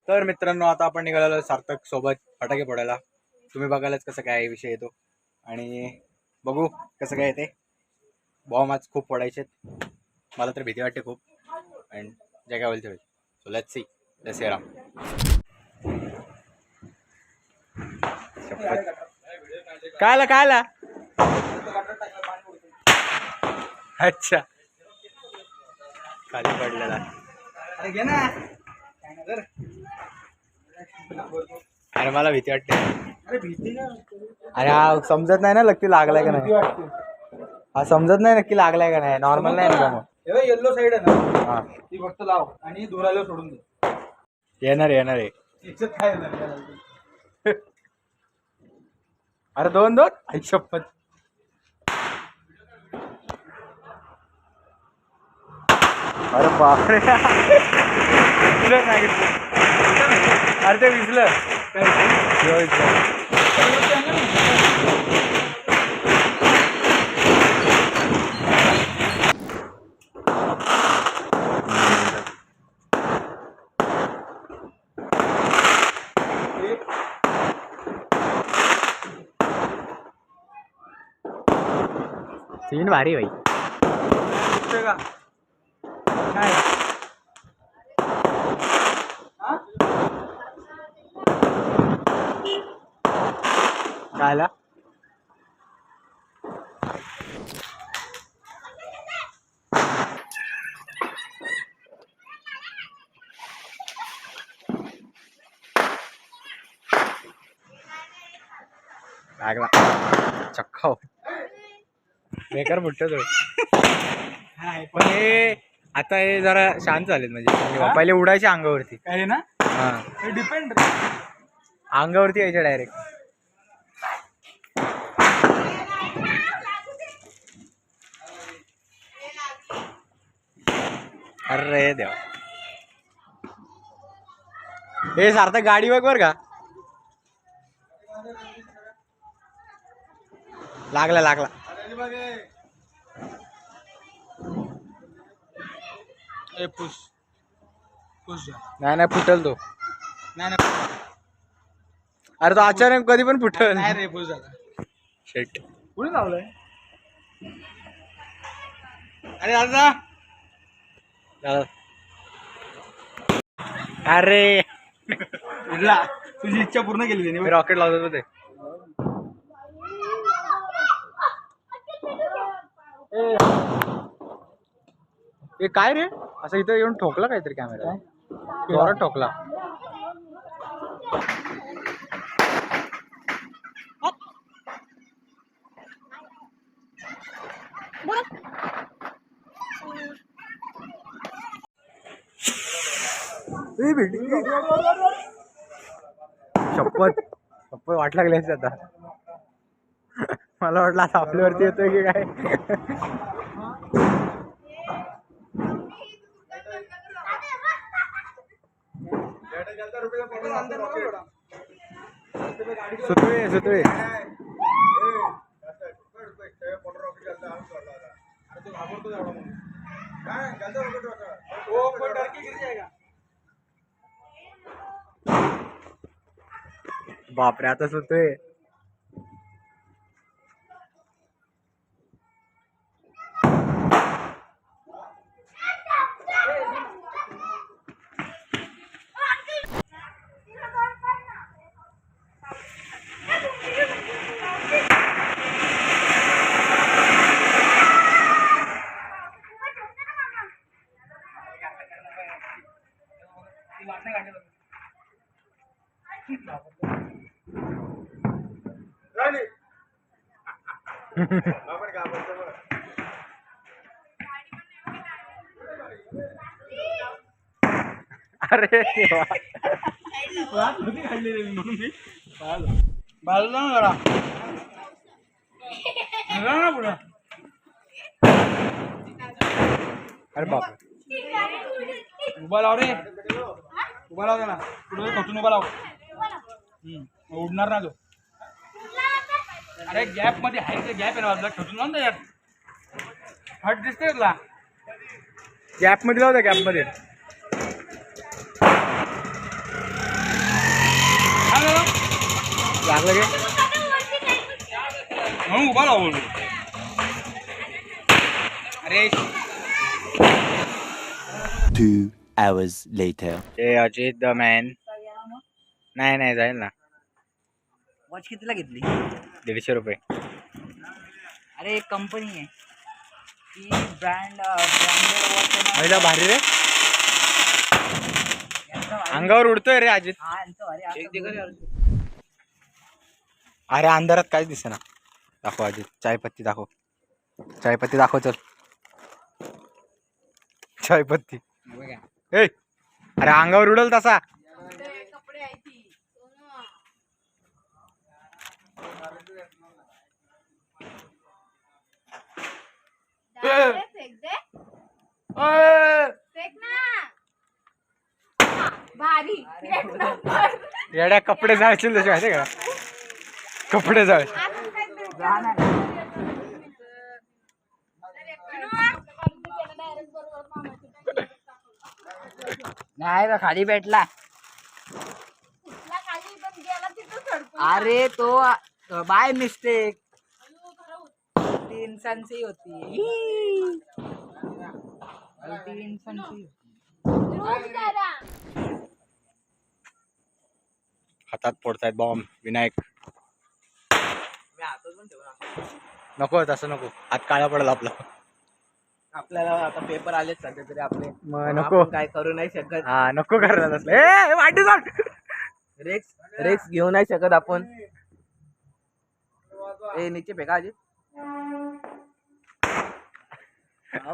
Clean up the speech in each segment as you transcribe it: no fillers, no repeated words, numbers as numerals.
तर मित्रांनो आता आपण निघालेलो सार्थक सोबत फटाके फोडायला. तुम्ही बघायलाच कसं काय विषय येतो आणि बघू कसं काय येते. बॉम्ब आज खूप फोडायचे, मला तर भीती वाटते खूप. अँड जे काय होईल ते होईल. So let's see. जय श्रीराम. कायला कायला अच्छा खाली पडलेला. अरे मला भीती वाटते. अरे हा समजत नाही ना नक्की लागलाय का नाही. हा समजत नाही नक्की लागलाय का नाही. नॉर्मल नाही ना मग. येल्लो साईड आहे ना, हा ती फक्त लाव आणि धुराला सोडून दे. येणार येणार आहे. याच्यात काय येणार? अरे दोन दोन आई शपथ. अरे बापरे. अरे ते विसलं. सीन भारी भाई. कायला लागला चक्का बेकार बुट्ट तो. पण हे आता हे जरा शांत झालेत म्हणजे पहिले उडायचे अंगावरती. काय ना, हा डिपेंड अंगावरती यायचे डायरेक्ट. अरे देवा. हे सार्थक गाडी बघ बर का. लागला लागला. पुश पुश नाही नाही फुटल तो. नाही अरे तो अचानक कधी पण फुटल. नाही रे, पुश झाला. शेट कुठे लावलंय? अरे दादा, अरे तुझी इच्छा पूर्ण केली त्याने. मी रॉकेट लावतो ते. हे काय रे असं इथं येऊन ठोकला काहीतरी कॅमेरा. जोरात ठोकला. शपथ शपथ वाट लागली आता. मला वाटलं आता आपल्यावरती येतोय की काय. सुतळे सुतळे. बापरे आता सुतळे. अरे देवा. बाजूला ना जरा ना पुढं. अरे बापरे. उभा लाव रे, उभा लाव त्याला. पुढे खचून उभा लाव. उडणार ना तो. अरे गॅप मध्ये आहे ते, गॅप आहे ना बाजूला, खचून लाव ना त्याच्यात. हट दिसते तुला. गॅप मध्ये लावता गॅप मध्ये. लागलं गे म्हणून उभा राहू. अरे 2 hours later. ते अजित द मॅन. नाही जाईल ना. वॉच कितीला घेतली? 150 रुपये. अरे एक कंपनी आहे ती ब्रँडेड वॉच महिला भारी रे. अंगावर उडतोय रे अजित. अरे अंधारात काहीच दिसेना. दाखव अजित. चायपत्ती दाखव. चायपत्ती दाखव चल. चायपत्ती ए अरे अंगावर उडल तसा. फेक दे फेक ना भारी एक नंबर. येड्या कपडे जाळशील तसे माहिती का. कपडे जाळ. नाही रे, खाली भेटला. खाली पण गेला तिथं सडकून. अरे तो बाय मिस्टेक ती इंसानची होती. ती इंसानची हातात फोडतायत बॉम्ब. विनायक नको तसं नको. हात काळा पडेल आपला. आपल्याला आता पेपर आलेच सध्या तरी आपले. मग नको काय करू नाही शकत. हा नको करायला तसलं. ए वाटी जाट. रेक्स घेऊ नाही शकत आपण. ए नीचे फेका अजित.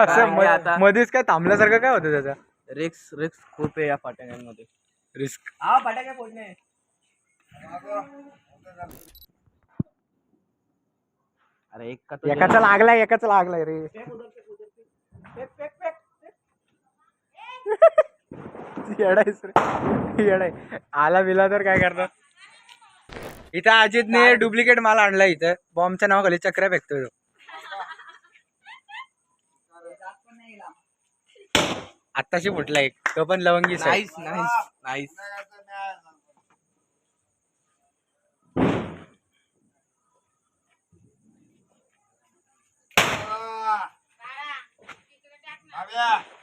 असं आता मध्येच काय थांबल्यासारखं काय होतं त्याचा. रिक्स खूप आहे या फटाक्यांमध्ये. रिस्क. हा फटाके फोडणे. अरे एकाचा लागलाय रे. येडायस रे. येडाय. आला बिला तर काय करणार. इथं अजितने डुप्लिकेट माल आणला. इथं बॉम्बच्या नावाखाली चक्रा फेकतोय तो. आत्ताशी फुटला एक. तो पण लवंगी. नाईस.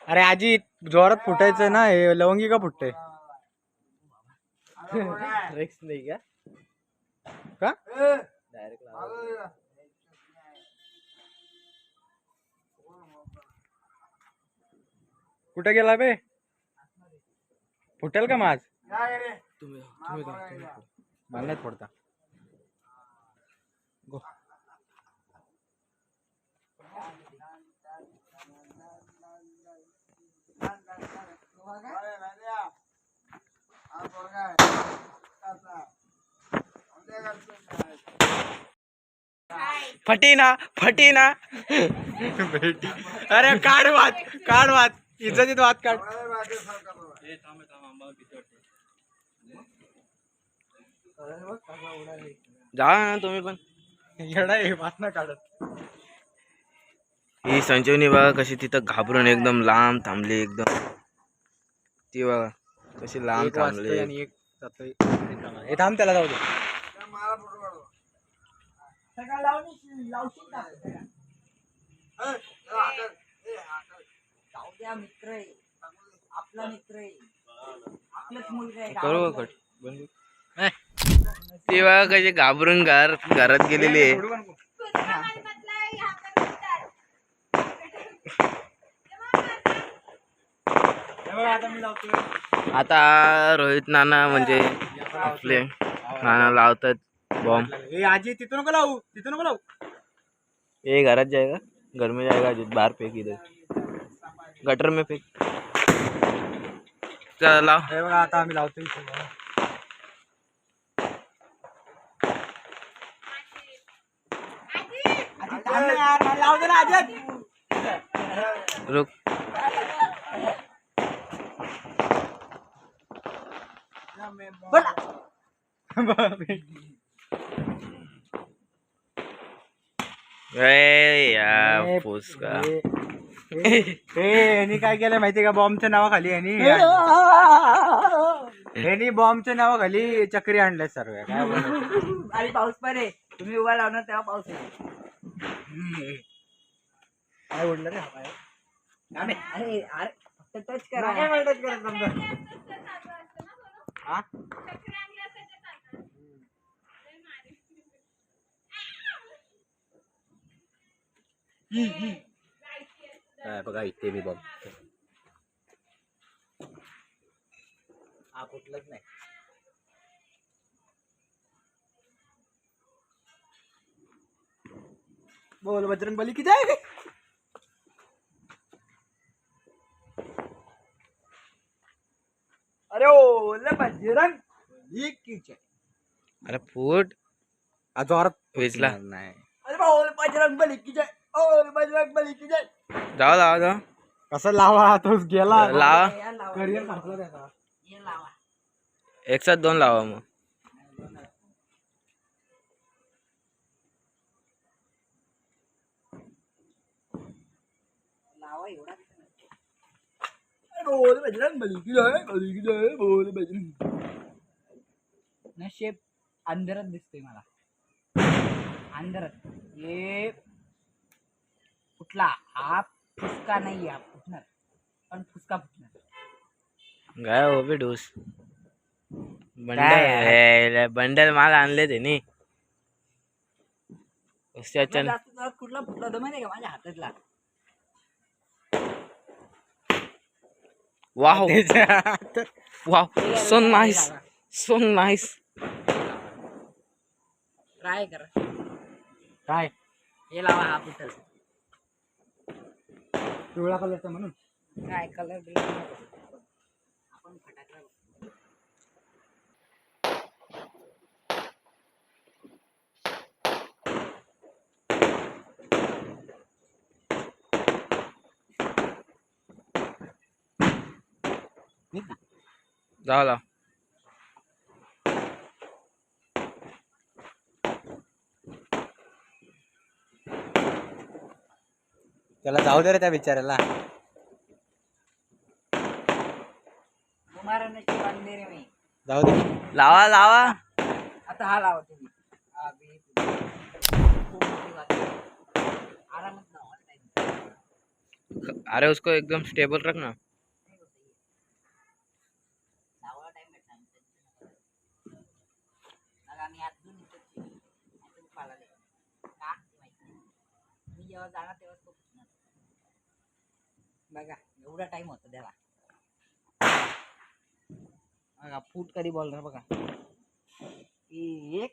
अरे अजित जोरात फुटायचं ना. हे लवंगी का फुटते रिक्स नाही का. डायरेक्ट कुठे गेला बे. फुटेल का माझ. तुम्ही मला नाही फोडता. फटीना भेटी. अरे काढ वाद इज्जतीत वाद काढ. जा ना तुम्ही पण. येडा आहे वाद ना काढत. ही संजीवनी बघा कशी तिथं घाबरून एकदम लांब थांबली. एकदम ती बघा कशी लांब एक वाजतोय थांबली. आणि एक जातोय. हे थांब त्याला जाऊ दे. मित्र आहे आपला मित्र आहे आपलाच मुलगा आहे. करू कट ती बघा कशी घाबरून घरात गेलेली आहे. आता रोहित नाना म्हणजे आपले नाना लावतात बॉम्ब. ए आजी तिथं नको लावू. ये घरात जाएगा घर में जाएगा अजित. बाहर फेंक इधर गटर में फेंक. चला लाव. हे बघा आता आम्ही लावतो इथे. लावू दे ना आजी. रुक. ए या फुसका. यांनी काय केलं माहितीये का बॉम्बच्या नावाखाली यांनी बॉम्बच्या नावाखाली चक्री आणल्या सर्व काय बोलायचं. आणि पाऊस पण आहे. तुम्ही उभा लावणार तेव्हा पाऊस आहे. काय उडलं रे अरे अरे फक्त टच करा. काय मदत करत समजा. हा? बघा इथे मी बॉम्ब हा कुठलंच नाही. बोल बजरंग बली की जाय. अरे ओले बजरंग बली की जय. अरे फूट जोरात वेचला. नाही. अरे ओले बजरंग बली की जय. ओले बजरंग बली की जय. जाऊ कसं लावा तोच गेला लावा. या लावा. करिअर संपलं त्याचा. ये लावा. एक साथ 2 लावा मग. लावा एवढा. बोल बजरंग बली की जय. बली की जय. बोल बजरंग. नशेब अंधारात दिसतोय मला. अंधारात ये फुटला. हा फुसका नाही हा फुटणार पण फुसका फुटणार. काय हो बे डोस बंडल बंडल माल आणले त्यांनी. जास्त जोरात कुठला फुटला होता माहिती का माझ्या हातातला. Wow wow so nice so nice. Try करा. काय हे लावा हा फुटल. पिवळा कलरचा म्हणून काय कलर आपण फटाकला. जाऊ त्याला जाऊ दे रे त्या बिचाऱ्याला. कुमारांची बांधले रे मी. जाऊ दे. लावा लावा. आता हा लावा तुम्ही. हा बी. आरामात लावा. अरे उसको एकदम स्टेबल रख ना. लावा टाइम भेटला. आम्ही अजून इथं पाळाले का माहिती. मी जेव्हा जाणार तेव्हा तो फुटणार. बघा एवढा टाइम होता त्याला. बघा फूट कधी बोलणार बघा. 1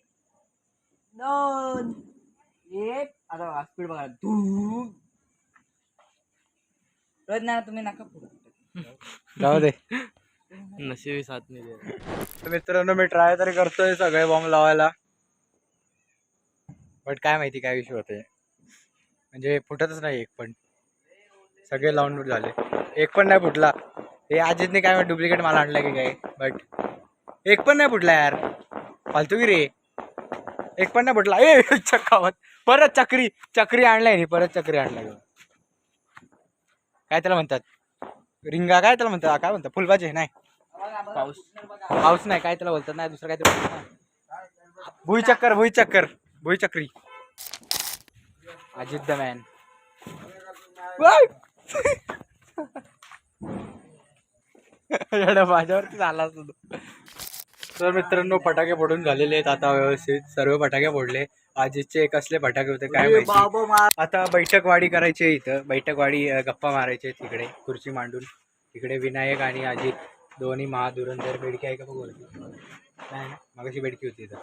2 1. आता स्पीड बघा. रोज ना तुम्ही नका फुट. जाऊ दे. नशिबी साथ नाही दे. तर मित्रांनो मी ट्राय तरी करतोय सगळे बॉम्ब लावायला. बट काय माहिती काय विषय होते. म्हणजे फुटतच नाही एक पण. सगळे लावून झाले एक पण नाही फुटला. हे अजितने काय डुप्लिकेट माल आणला की काय. बट एक पण नाही फुटला यार. फालतूगिरी रे. एक पण नाही फुटला. ए चक्कावत परत चक्री आणलाय नी. परत चक्री आणलाय. काय त्याला म्हणतात रिंगा. काय त्याला म्हणतात काय म्हणतात फुलबाजी नाही. पाऊस नाही काय त्याला बोलतात. नाही दुसरं काय ते बोलतात. भुईचक्री. Ajit the man. माझ्यावरती झाला असतो. तर मित्रांनो फटाके फोडून झालेले आहेत आता व्यवस्थित. सर्व फटाके फोडले. अजितचे कसले फटाके होते काय माहिती. आता बैठकवाडी करायची आहे इथं. बैठकवाडी गप्पा मारायचे तिकडे खुर्ची मांडून. तिकडे विनायक आणि अजित दोन्ही महाधुरंधर. बेडकी आहे का बघ नाही ना मगाशी बेडकी होती इथं.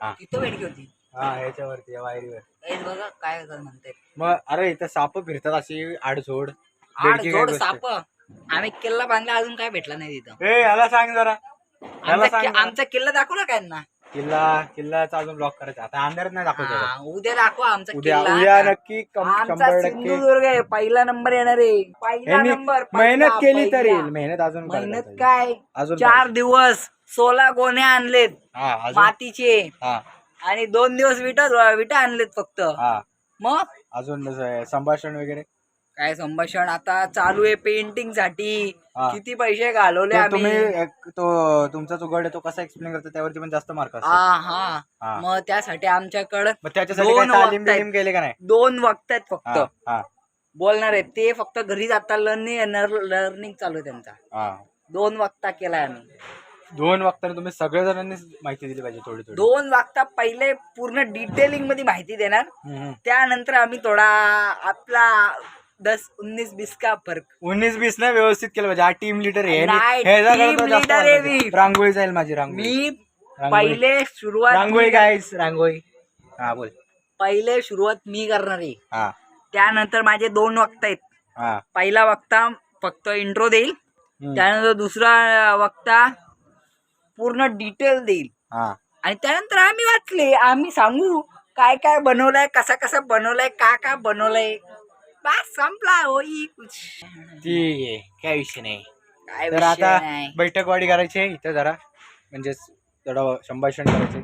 हा तिथं बेडकी होती. हा ह्याच्यावरती वायरीवर. हेच बघा काय म्हणते. मग अरे इथं साप फिरतात अशी आडझोड. बेडकी जोड काय साप. आम्ही किल्ला बांधला अजून काय भेटला नाही तिथं. ए याला सांग जरा. याला सांग जरा. आमचा किल्ला दाखवला काय ना. किल्ल्याचा अजून ब्लॉक करायचा. आता अंधारात नाही दाखवतो. उद्या दाखवा आमचा उद्या किल्ला. नक्की आमचा 100% सिंधुदुर्ग आहे. पहिला नंबर येणार आहे. पहिला यांनी नंबर. मेहनत केली तर येईल. मेहनत अजून मेहनत करायला काय पाहिजे. अजून 4 दिवस 16 गोण्या आणलेत हा अजून मातीचे. हा आणि 2 दिवस विटा आणलेत फक्त. हा मग अजून संभाषण वगैरे काय संभाषण आता चालू आहे पेंटिंग साठी. हा. किती पैसे घालवले ते तुम्ही आम्ही. तो तुमचा जो गड आहे तो कसा एक्सप्लेन करतो त्यावरती पण जास्त मार्क असतात. हा. हा. मग त्यासाठी आमच्याकडं मग त्याच्यासाठी काय 2 तालीम वक्त आहेत. बिलीम केले का नाही? 2 वक्त आहेत फक्त. हा, हा, बोलणार आहेत ते फक्त घरी जाता लर्निंग चालू आहे त्यांचा. हा. 2 वक्ता केलाय आम्ही. 2 वाजता तुम्ही सगळ्या जणांनी माहिती दिली पाहिजे थोडी थोडी. 2 वक्ता पहिले पूर्ण डिटेलिंग मध्ये माहिती देणार. हम्म. त्यानंतर आम्ही थोडा आपला 10-19-20 का फरक. 19-20 नाही व्यवस्थित केलं पाहिजे. हा टीम लीडर आहे. नाही, ह्याचा team करता जास्त leader आहे मार्क आहे. मी. रांगोळी जाईल माझी रांगोळी. मी रांगोळी. पहिले सुरुवात रांगोळी गाईस रांगोळी. हा बोल. पहिले सुरुवात मी करणार आहे. हा, त्यानंतर माझे 2 वक्ता आहेत. हा. पहिला वक्ता फक्त इंट्रो देईल. हम्म. त्यानंतर दुसरा वक्ता पूर्ण डिटेल देईल. हा. आणि त्यानंतर आम्ही वाचले. आम्ही सांगू काय काय बनवलंय, कसा कसा बनवलंय, का बनवलंय. बस संपला होई कुछ. ठीक आहे, काय विषय नाही. काय तर विषय आता नाही. बैठकवाडी करायची आहे इथं जरा, म्हणजेच जरा संभाषण करायचे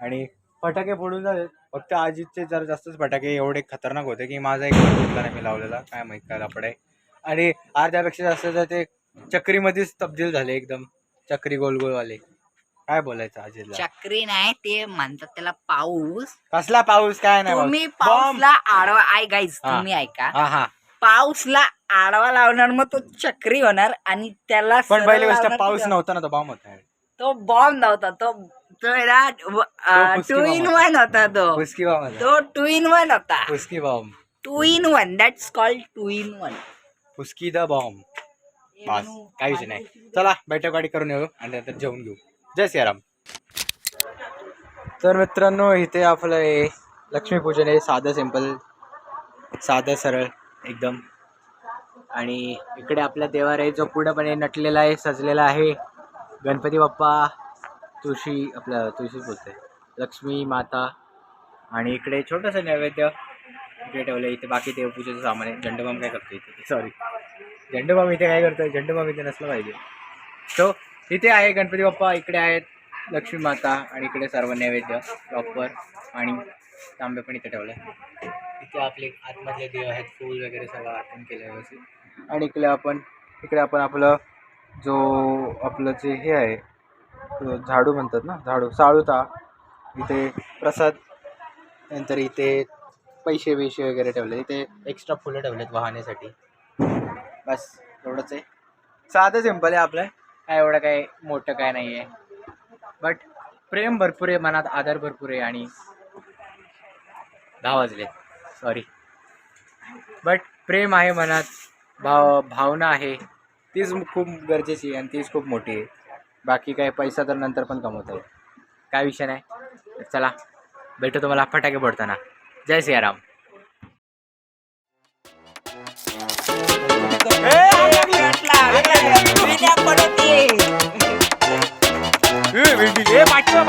आणि फटाके फोडून झाले. फक्त अजितचे जरा जास्तच फटाके एवढे खतरनाक होते की माझा एक पण फुटला नाही मी लावलेला. काय माहित काय लफड आहे. आणि अर्ध्यापेक्षा जास्त तर ते चक्रीमध्येच तब्दील झाले एकदम. चक्री गोलगोलवाले. काय बोलायचं अजितला? चक्री नाही ते म्हणतात त्याला पाऊस. कसला पाऊस काय नाही तुम्ही पाऊस. बॉम्ब. पाऊसला आडवा गाईज हा. तुम्ही ऐका. हा हा. पाऊसला आडवा लावणार मग तो चक्री होणार आणि त्याला पण सरळ पहिली गोष्ट लावणार पाऊस तो- नव्हता ना, तो बॉम्ब होता. तो बॉम्ब नव्हता. तो फुसकी 2 in 1 होता. फुसकी बॉम्ब होता. तो 2 in 1 होता. फुसकी bomb. 2 in 1 that's called 2 in 1. फुसकी द बॉम्ब. बस काही विषय नाही. चला बैठकवाडी करून येऊ आणि नंतर जेवून घेऊ. जय सियाराम. तर मित्रांनो इथे आपलं हे लक्ष्मीपूजन आहे. साधं सिंपल, साधं सरळ एकदम. आणि इकडे आपला देवार आहे जो पूर्णपणे नटलेला आहे, सजलेला आहे. गणपती बाप्पा, तुळशी बोलते, लक्ष्मी माता. आणि इकडे छोटंसं नैवेद्य इकडे ठेवलं. इथे बाकी देवपूजेचं सामान आहे. झंडूबाम काय करतो इथे? सॉरी, झंडूबाम इथे काय करतोय? झंडूबाम इथे नसलं पाहिजे. तो इथे आहे गणपती बाप्पा, इकडे आहेत लक्ष्मी माता आणि इकडे सर्व नैवेद्य प्रॉपर. आणि तांबे पण इथे ठेवलं आहे. इथे आपले आतमधले देव आहेत, फूल वगैरे सगळं अर्पण केलं आहे व्यवस्थित. आणि इकडे आपण आपलं आपलं जे हे आहे झाडू म्हणतात ना, साळूता. इथे प्रसाद, नंतर इथे पैसे वगैरे ठेवले. इथे एक्स्ट्रा फुलं ठेवलेत वाहण्यासाठी. बस एवढंच आहे. साधं सिंपल आहे आपलं. काय एवढं काय मोठं काय नाही आहे. बट प्रेम भरपूर आहे मनात, आदर भरपूर आहे. आणि 10 वाजले, सॉरी. बट प्रेम आहे मनात, भावना आहे. तीच खूप गरजेची आहे आणि तीच खूप मोठी आहे. बाकी काय पैसा तर नंतर पण कमवता येईल, काय विषय नाही. चला भेटू तुम्हाला फटाके फोडताना. जय सियाराम. पाठवा